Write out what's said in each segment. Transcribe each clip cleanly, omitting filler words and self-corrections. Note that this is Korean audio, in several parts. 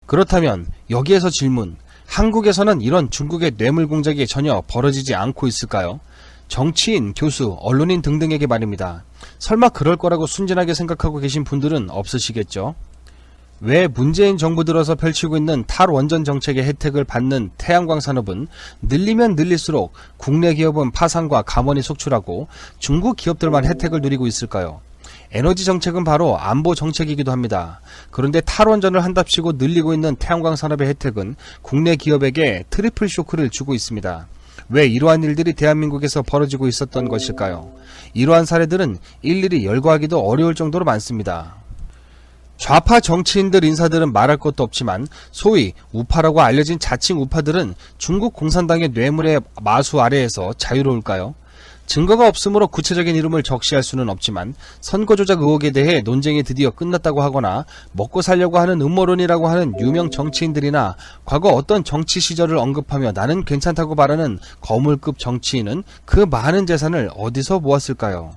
그렇다면 여기에서 질문, 한국에서는 이런 중국의 뇌물 공작이 전혀 벌어지지 않고 있을까요? 정치인, 교수, 언론인 등등에게 말입니다. 설마 그럴 거라고 순진하게 생각하고 계신 분들은 없으시겠죠? 왜 문재인 정부 들어서 펼치고 있는 탈원전 정책의 혜택을 받는 태양광 산업은 늘리면 늘릴수록 국내 기업은 파산과 감원이 속출하고 중국 기업들만 혜택을 누리고 있을까요? 에너지 정책은 바로 안보 정책이기도 합니다. 그런데 탈원전을 한답시고 늘리고 있는 태양광 산업의 혜택은 국내 기업에게 트리플 쇼크를 주고 있습니다. 왜 이러한 일들이 대한민국에서 벌어지고 있었던 것일까요? 이러한 사례들은 일일이 열거하기도 어려울 정도로 많습니다. 좌파 정치인들 인사들은 말할 것도 없지만 소위 우파라고 알려진 자칭 우파들은 중국 공산당의 뇌물의 마수 아래에서 자유로울까요? 증거가 없으므로 구체적인 이름을 적시할 수는 없지만 선거 조작 의혹에 대해 논쟁이 드디어 끝났다고 하거나 먹고 살려고 하는 음모론이라고 하는 유명 정치인들이나 과거 어떤 정치 시절을 언급하며 나는 괜찮다고 말하는 거물급 정치인은 그 많은 재산을 어디서 모았을까요?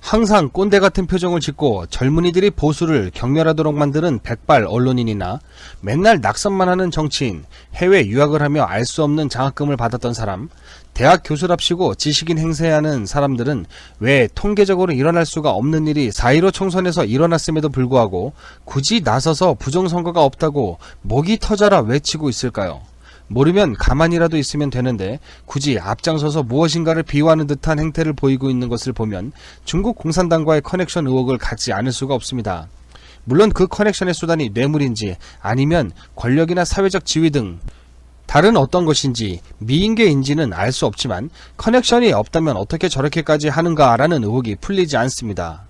항상 꼰대 같은 표정을 짓고 젊은이들이 보수를 경멸하도록 만드는 백발 언론인이나 맨날 낙선만 하는 정치인, 해외 유학을 하며 알 수 없는 장학금을 받았던 사람, 대학 교수랍시고 지식인 행세하는 사람들은 왜 통계적으로 일어날 수가 없는 일이 4.15 총선에서 일어났음에도 불구하고 굳이 나서서 부정선거가 없다고 목이 터져라 외치고 있을까요? 모르면 가만히라도 있으면 되는데 굳이 앞장서서 무엇인가를 비호하는 듯한 행태를 보이고 있는 것을 보면 중국 공산당과의 커넥션 의혹을 갖지 않을 수가 없습니다. 물론 그 커넥션의 수단이 뇌물인지 아니면 권력이나 사회적 지위 등 다른 어떤 것인지 미인계인지는 알 수 없지만 커넥션이 없다면 어떻게 저렇게까지 하는가라는 의혹이 풀리지 않습니다.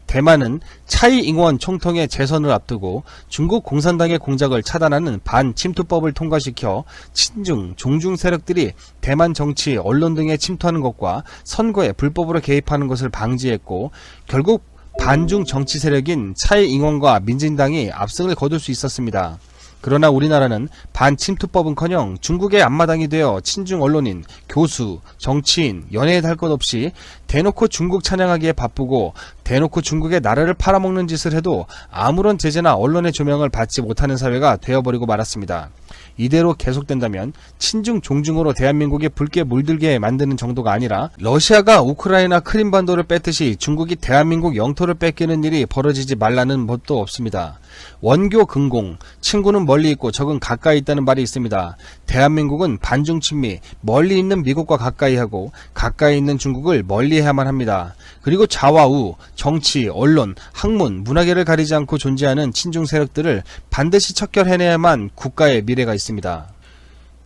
대만은 차이잉원 총통의 재선을 앞두고 중국 공산당의 공작을 차단하는 반침투법을 통과시켜 친중, 종중 세력들이 대만 정치, 언론 등에 침투하는 것과 선거에 불법으로 개입하는 것을 방지했고 결국 반중 정치 세력인 차이잉원과 민진당이 압승을 거둘 수 있었습니다. 그러나 우리나라는 반침투법은커녕 중국의 앞마당이 되어 친중 언론인, 교수, 정치인, 연예인 할 것 없이 대놓고 중국 찬양하기에 바쁘고 대놓고 중국의 나라를 팔아먹는 짓을 해도 아무런 제재나 언론의 조명을 받지 못하는 사회가 되어버리고 말았습니다. 이대로 계속된다면 친중 종중으로 대한민국이 붉게 물들게 만드는 정도가 아니라 러시아가 우크라이나 크림반도를 뺐듯이 중국이 대한민국 영토를 뺏기는 일이 벌어지지 말라는 법도 없습니다. 원교 근공, 친구는 멀리 있고 적은 가까이 있다는 말이 있습니다. 대한민국은 반중 친미, 멀리 있는 미국과 가까이 하고 가까이 있는 중국을 멀리해야만 합니다. 그리고 좌와 우, 정치, 언론, 학문, 문화계를 가리지 않고 존재하는 친중 세력들을 반드시 척결해내야만 국가의 미래가 있습니다.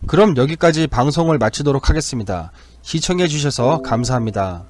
그럼 여기까지 방송을 마치도록 하겠습니다. 시청해주셔서 감사합니다.